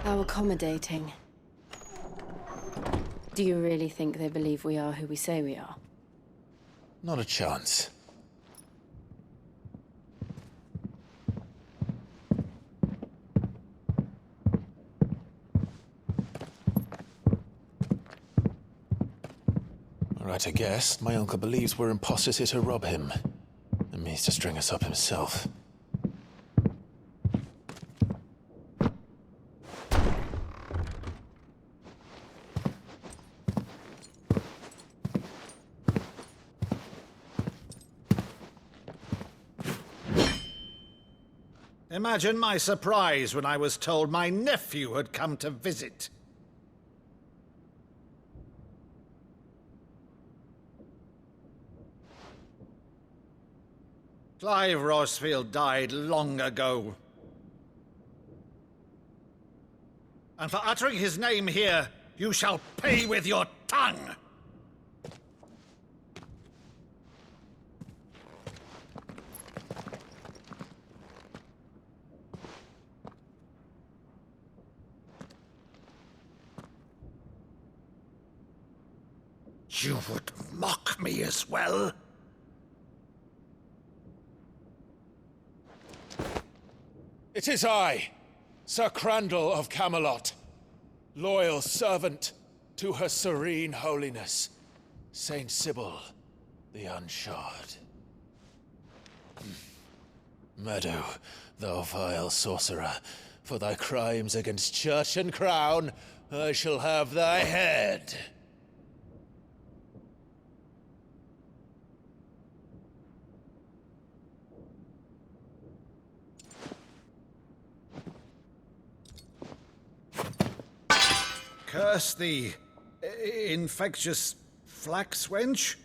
How accommodating. Do you really think they believe we are who we say we are? Not a chance. Right, I guess. My uncle believes we're imposters here to rob him. And means to string us up himself. Imagine my surprise when I was told my nephew had come to visit. Clive Rosfield died long ago. And for uttering his name here, you shall pay with your tongue! You would mock me as well? It is I, Sir Crandall of Camelot, loyal servant to her serene holiness, Saint Sybil the Unshod. Meadow, thou vile sorcerer, for thy crimes against church and crown, I shall have thy head. Curse thee, infectious flax wench.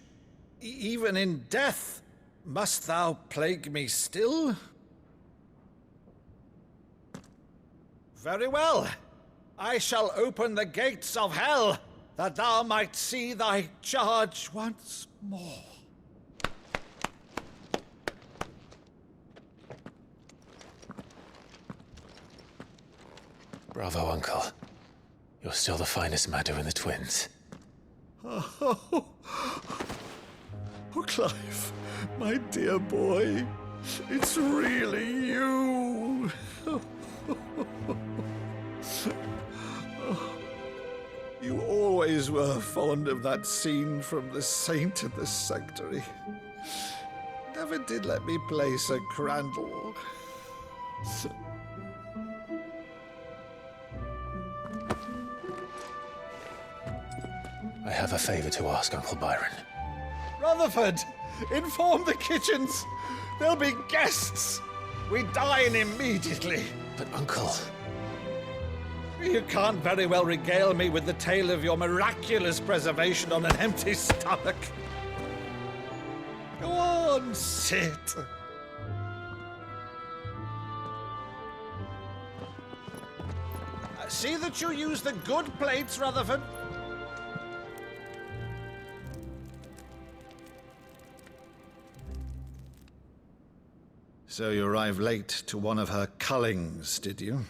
Even in death, must thou plague me still? Very well. I shall open the gates of hell, that thou might see thy charge once more. Bravo, Uncle. You're still the finest Meadow in the twins. Oh, Clive, my dear boy, it's really you. You always were fond of that scene from The Saint and the Sanctuary. Never did let me play Sir Crandall. I have a favor to ask, Uncle Byron. Rutherford, inform the kitchens. There'll be guests. We dine immediately. But, Uncle... You can't very well regale me with the tale of your miraculous preservation on an empty stomach. Go on, sit. See that you use the good plates, Rutherford. So you arrived late to one of her cullings, did you?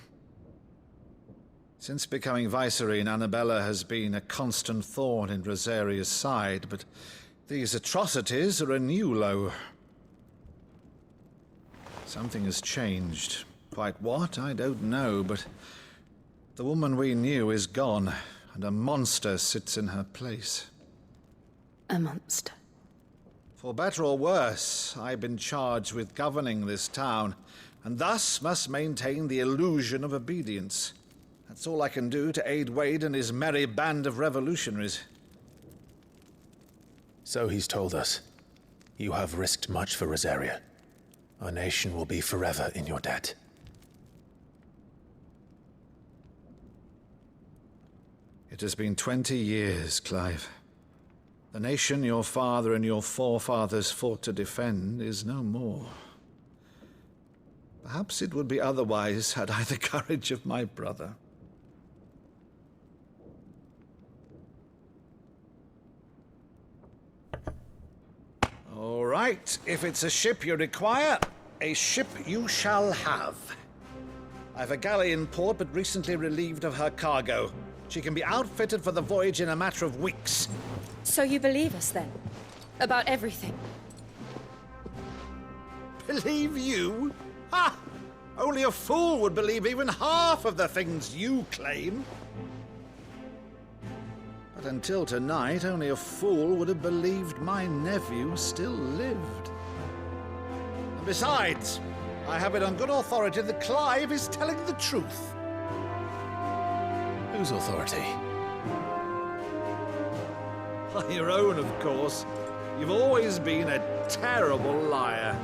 Since becoming Vicereine, Annabella has been a constant thorn in Rosaria's side, but these atrocities are a new low. Something has changed. Quite what, I don't know, but the woman we knew is gone, and a monster sits in her place. A monster. For better or worse, I've been charged with governing this town, and thus must maintain the illusion of obedience. That's all I can do to aid Wade and his merry band of revolutionaries. So he's told us. You have risked much for Rosaria. Our nation will be forever in your debt. It has been 20 years, Clive. The nation your father and your forefathers fought to defend is no more. Perhaps it would be otherwise had I the courage of my brother. All right, if it's a ship you require, a ship you shall have. I've a galley in port, but recently relieved of her cargo. She can be outfitted for the voyage in a matter of weeks. So you believe us then? About everything? Believe you? Ha! Only a fool would believe even half of the things you claim. But until tonight, only a fool would have believed my nephew still lived. And besides, I have it on good authority that Clive is telling the truth. Whose authority? Your own, of course. You've always been a terrible liar.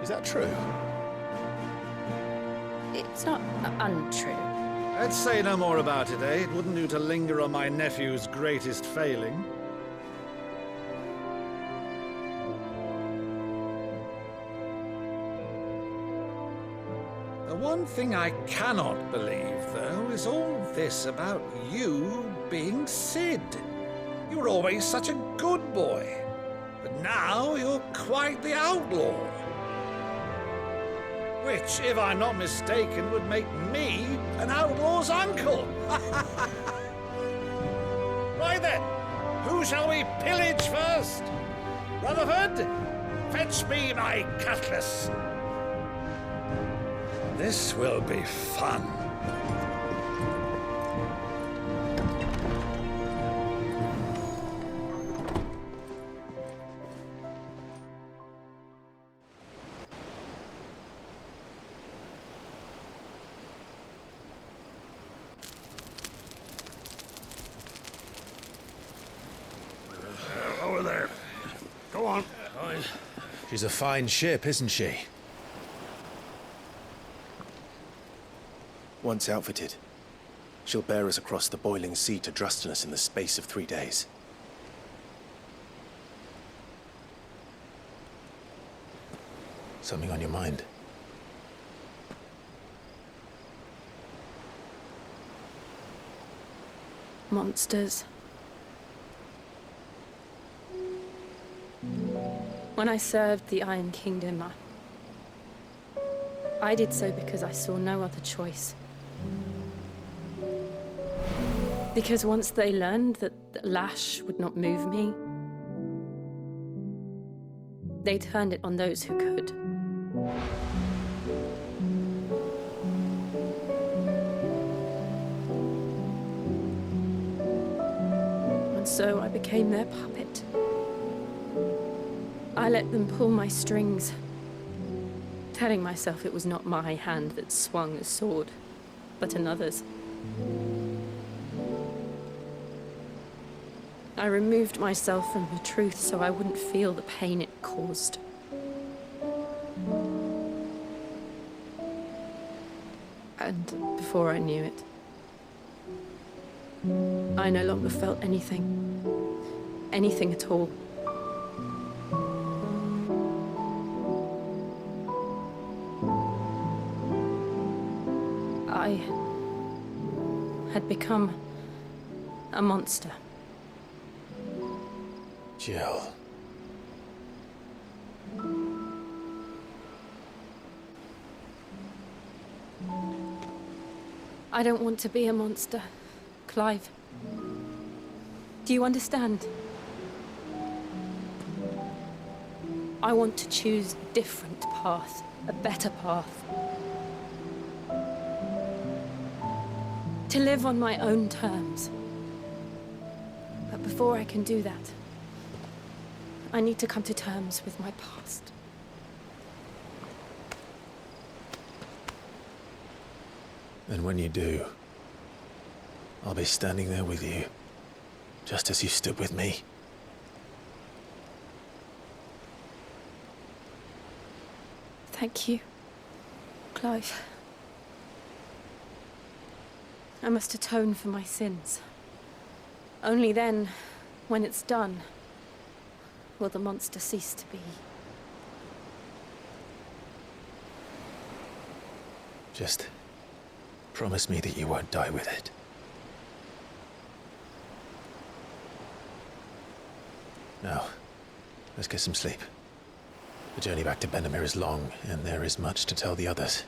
Is that true? It's not untrue. Let's say no more about it, eh? It wouldn't do to linger on my nephew's greatest failing. The one thing I cannot believe, though, is all this about you being Sid. You were always such a good boy, but now you're quite the outlaw. Which, if I'm not mistaken, would make me an outlaw's uncle. Right then, who shall we pillage first? Rutherford, fetch me my cutlass. This will be fun. Over there. Go on. She's a fine ship, isn't she? Once outfitted, she'll bear us across the boiling sea to Drustinus in the space of 3 days. Something on your mind? Monsters. When I served the Iron Kingdom, I did so because I saw no other choice. Because once they learned that the lash would not move me, they turned it on those who could. And so I became their puppet. I let them pull my strings, telling myself it was not my hand that swung the sword, but another's. I removed myself from the truth so I wouldn't feel the pain it caused. And before I knew it, I no longer felt anything. Anything at all. I had become a monster. Jill. I don't want to be a monster, Clive. Do you understand? I want to choose a different path, a better path. To live on my own terms. But before I can do that, I need to come to terms with my past. And when you do, I'll be standing there with you, just as you stood with me. Thank you, Clive. I must atone for my sins. Only then, when it's done, will the monster cease to be. Just promise me that you won't die with it. Now, let's get some sleep. The journey back to Benamir is long, and there is much to tell the others.